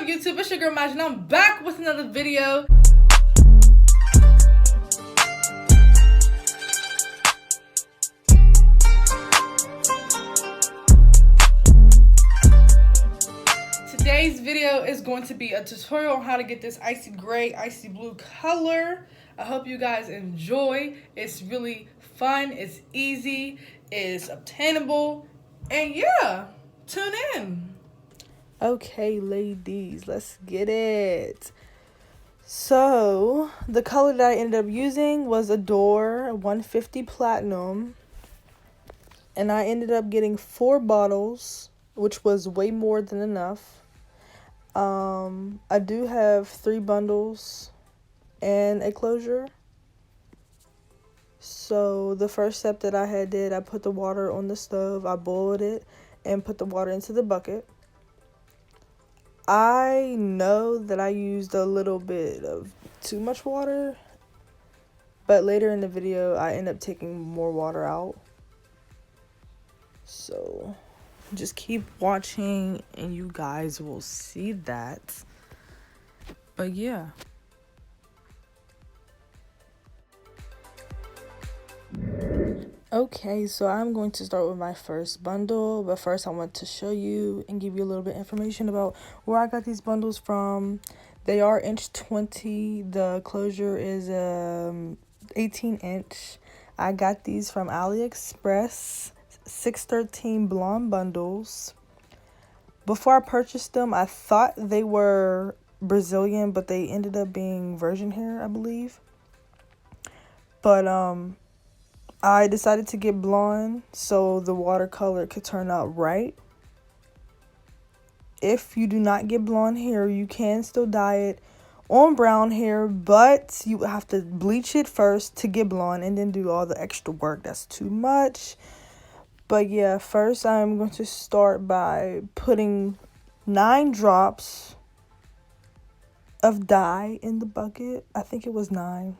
up, YouTube? It's your girl Myjha, and I'm back with another video. Today's video is going to be a tutorial on how to get this icy gray, icy blue color. I hope you guys enjoy. It's really fun, it's easy, it's obtainable, and yeah, tune in. Okay, ladies, let's get it. So, the color that I ended up using was Adore 150 Platinum. And I ended up getting 4 bottles, which was way more than enough. I do have 3 bundles and a closure. So, the first step that I did, I put the water on the stove, I boiled it, and put the water into the bucket. I know that I used a little bit of too much water, but later in the video I end up taking more water out. So just keep watching and you guys will see that. But yeah. Okay, so I'm going to start with my first bundle, but first I want to show you and give you a little bit of information about where I got these bundles from. They are inch 20. The closure is 18 inch. I got these from AliExpress, 613 blonde bundles. Before I purchased them, I thought they were Brazilian, but they ended up being virgin hair, I believe. But I decided to get blonde so the watercolor could turn out right. If you do not get blonde hair, you can still dye it on brown hair, but you have to bleach it first to get blonde and then do all the extra work. That's too much. But yeah, first I'm going to start by putting 9 drops of dye in the bucket. I think it was 9.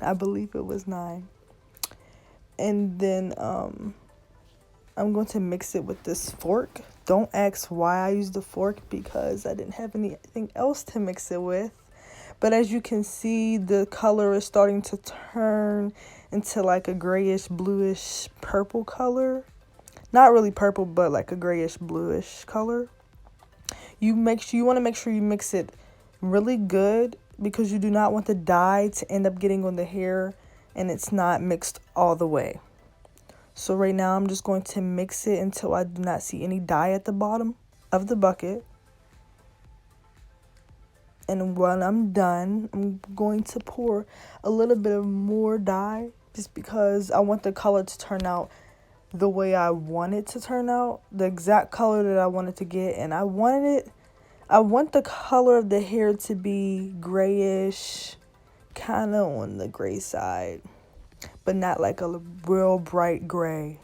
I believe it was 9. And then I'm going to mix it with this fork. Don't ask why I used the fork because I didn't have anything else to mix it with. But as you can see, the color is starting to turn into like a grayish, bluish, purple color. Not really purple, but like a grayish, bluish color. You want to make sure you mix it really good because you do not want the dye to end up getting on the hair and it's not mixed all the way. So right now I'm just going to mix it until I do not see any dye at the bottom of the bucket. And when I'm done, I'm going to pour a little bit of more dye just because I want the color to turn out the way I want it to turn out, the exact color that I wanted to get. And I want the color of the hair to be grayish, kind of on the gray side, but not like a real bright gray.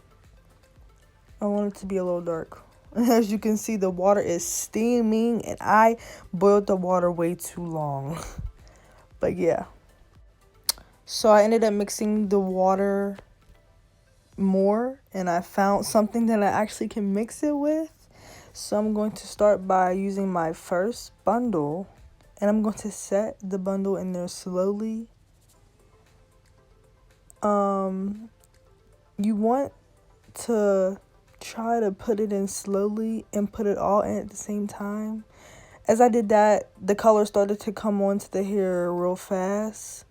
I want it to be a little dark. As you can see, the water is steaming and I boiled the water way too long. But yeah. So I ended up mixing the water more and I found something that I actually can mix it with. So I'm going to start by using my first bundle and I'm going to set the bundle in there slowly. You want to try to put it in slowly and put it all in at the same time. As I did that, the color started to come onto the hair real fast.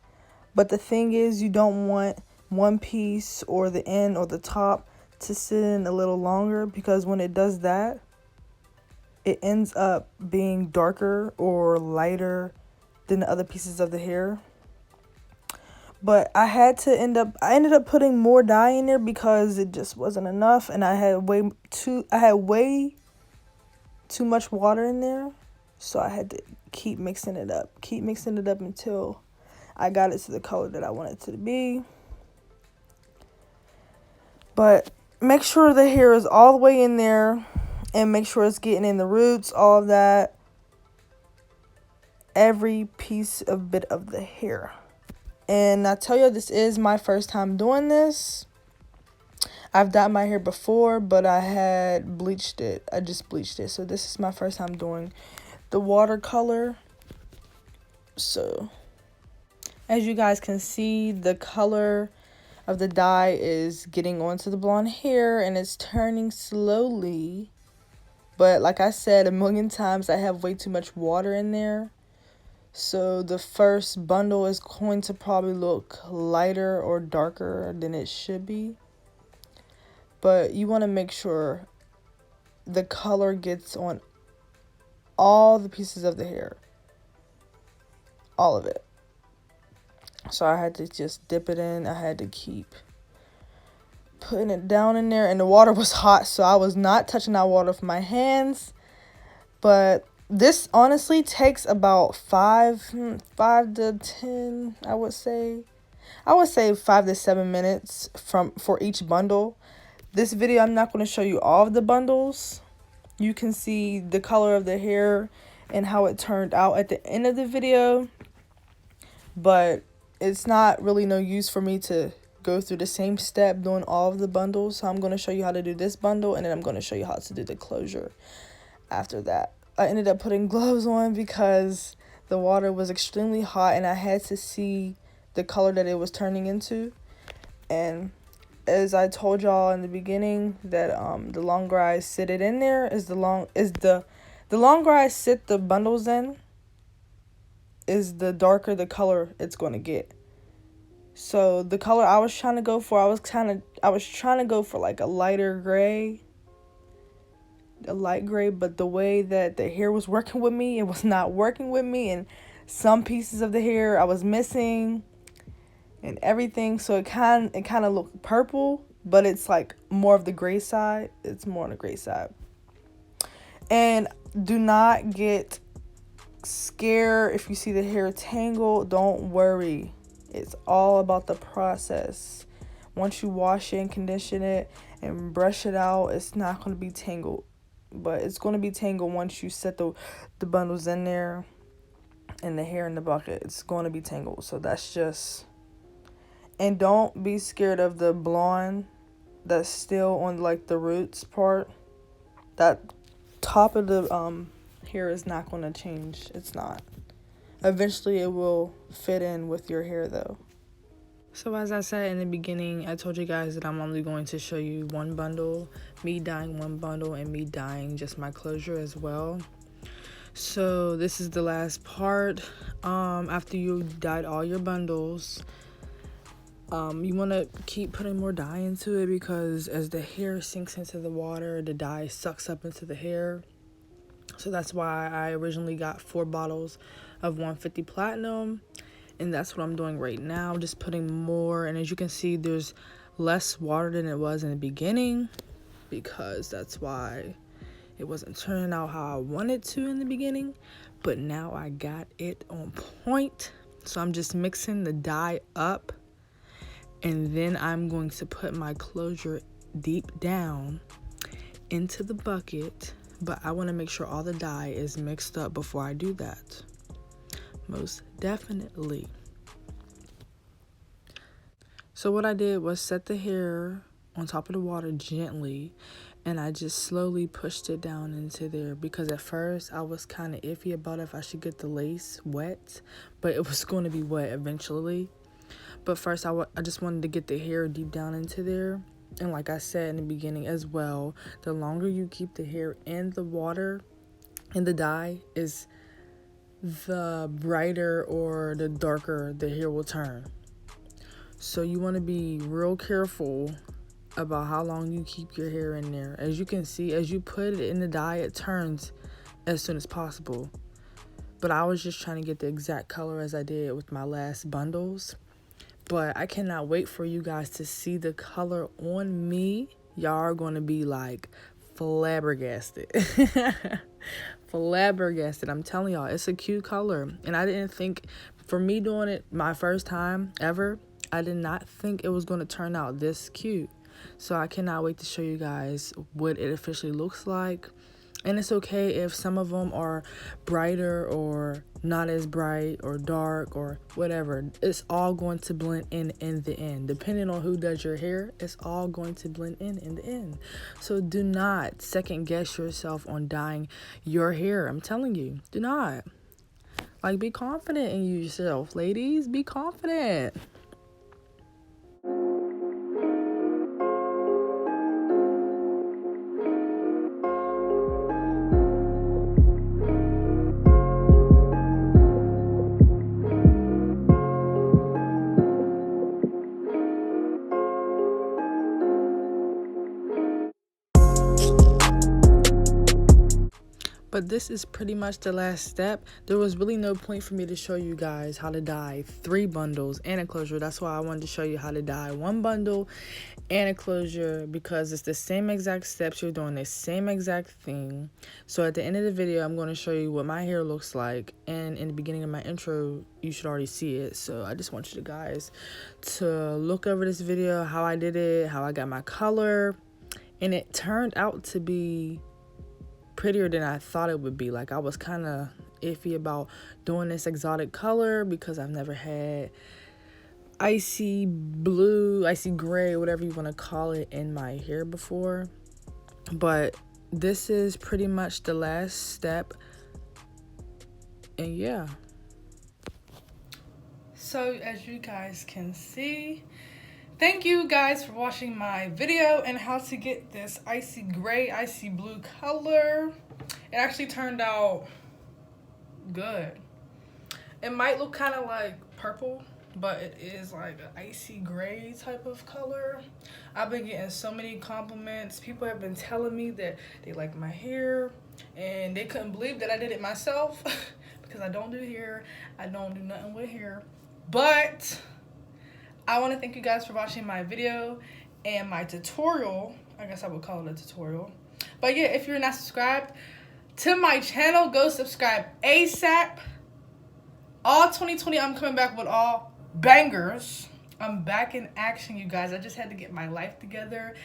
But the thing is, you don't want one piece or the end or the top to sit in a little longer because when it does that, it ends up being darker or lighter than the other pieces of the hair. But I ended up putting more dye in there because it just wasn't enough and I had way too much water in there. So I had to keep mixing it up until I got it to the color that I wanted it to be. But make sure the hair is all the way in there and make sure it's getting in the roots, all of that. Every piece of bit of the hair. And I tell you, this is my first time doing this. I've dyed my hair before, but I had bleached it. I just bleached it. So this is my first time doing the watercolor. So as you guys can see, the color of the dye is getting onto the blonde hair and it's turning slowly. But like I said a million times, I have way too much water in there. So the first bundle is going to probably look lighter or darker than it should be. But you want to make sure the color gets on all the pieces of the hair. All of it. So I had to just dip it in. I had to keep putting it down in there. And the water was hot, so I was not touching that water with my hands. But this honestly takes about 5 to 10, I would say 5 to 7 minutes for each bundle. This video, I'm not going to show you all of the bundles. You can see the color of the hair and how it turned out at the end of the video. But it's not really no use for me to go through the same step doing all of the bundles. So I'm going to show you how to do this bundle, and then I'm going to show you how to do the closure after that. I ended up putting gloves on because the water was extremely hot and I had to see the color that it was turning into. And as I told y'all in the beginning, that the longer I sit it in there the longer I sit the bundles in, is the darker the color it's going to get. So the color I was trying to go for, I was trying to go for like a light gray, but the way that the hair was working with me, it was not working with me, and some pieces of the hair I was missing and everything. So it kind of looked purple, but it's like more of the gray side. It's more on the gray side. And do not get scared if you see the hair tangle. Don't worry. It's all about the process. Once you wash it and condition it and brush it out, it's not going to be tangled. But it's going to be tangled once you set the bundles in there and the hair in the bucket. It's going to be tangled. So that's just... And don't be scared of the blonde that's still on like the roots part. That top of the hair is not going to change. It's not. Eventually it will fit in with your hair though. So as I said in the beginning, I told you guys that I'm only going to show you one bundle, me dyeing one bundle and me dyeing just my closure as well. So this is the last part. After you dyed all your bundles, you want to keep putting more dye into it, because as the hair sinks into the water, the dye sucks up into the hair. So that's why I originally got 4 bottles of 150 Platinum. And that's what I'm doing right now, just putting more. And as you can see, there's less water than it was in the beginning, because that's why it wasn't turning out how I wanted to in the beginning. But now I got it on point. So I'm just mixing the dye up. And then I'm going to put my closure deep down into the bucket. But I want to make sure all the dye is mixed up before I do that. Most definitely. So what I did was set the hair on top of the water gently, and I just slowly pushed it down into there, because at first I was kind of iffy about if I should get the lace wet, but it was going to be wet eventually. But first I just wanted to get the hair deep down into there. And like I said in the beginning as well, the longer you keep the hair in the water, in the dye, is the brighter or the darker the hair will turn. So you want to be real careful about how long you keep your hair in there. As you can see, as you put it in the dye, it turns as soon as possible. But I was just trying to get the exact color as I did with my last bundles. But I cannot wait for you guys to see the color on me. Y'all are going to be like flabbergasted. Flabbergasted. I'm telling y'all, it's a cute color. And I didn't think, for me doing it my first time ever, I did not think it was going to turn out this cute. So I cannot wait to show you guys what it officially looks like. And it's okay if some of them are brighter or not as bright or dark or whatever. It's all going to blend in the end. Depending on who does your hair, it's all going to blend in the end. So do not second guess yourself on dyeing your hair. I'm telling you, do not. Like, be confident in yourself, ladies. Be confident. But this is pretty much the last step. There was really no point for me to show you guys how to dye 3 bundles and a closure. That's why I wanted to show you how to dye 1 bundle and a closure, because it's the same exact steps. You're doing the same exact thing. So at the end of the video, I'm going to show you what my hair looks like. And in the beginning of my intro, you should already see it. So I just want you guys to look over this video, how I did it, how I got my color. And it turned out to be prettier than I thought it would be. Like, I was kind of iffy about doing this exotic color because I've never had icy blue, icy gray, whatever you want to call it, in my hair before. But this is pretty much the last step. And yeah. So as you guys can see, thank you guys for watching my video and how to get this icy gray, icy blue color. It actually turned out good. It might look kind of like purple, but it is like an icy gray type of color. I've been getting so many compliments. People have been telling me that they like my hair and they couldn't believe that I did it myself because I don't do hair. I don't do nothing with hair. But I want to thank you guys for watching my video and my tutorial. I guess I would call it a tutorial. But yeah, if you're not subscribed to my channel, go subscribe ASAP. All 2020, I'm coming back with all bangers. I'm back in action, you guys. I just had to get my life together.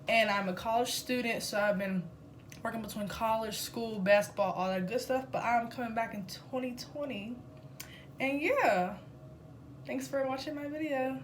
And I'm a college student, so I've been working between college, school, basketball, all that good stuff. But I'm coming back in 2020. And yeah. Thanks for watching my video.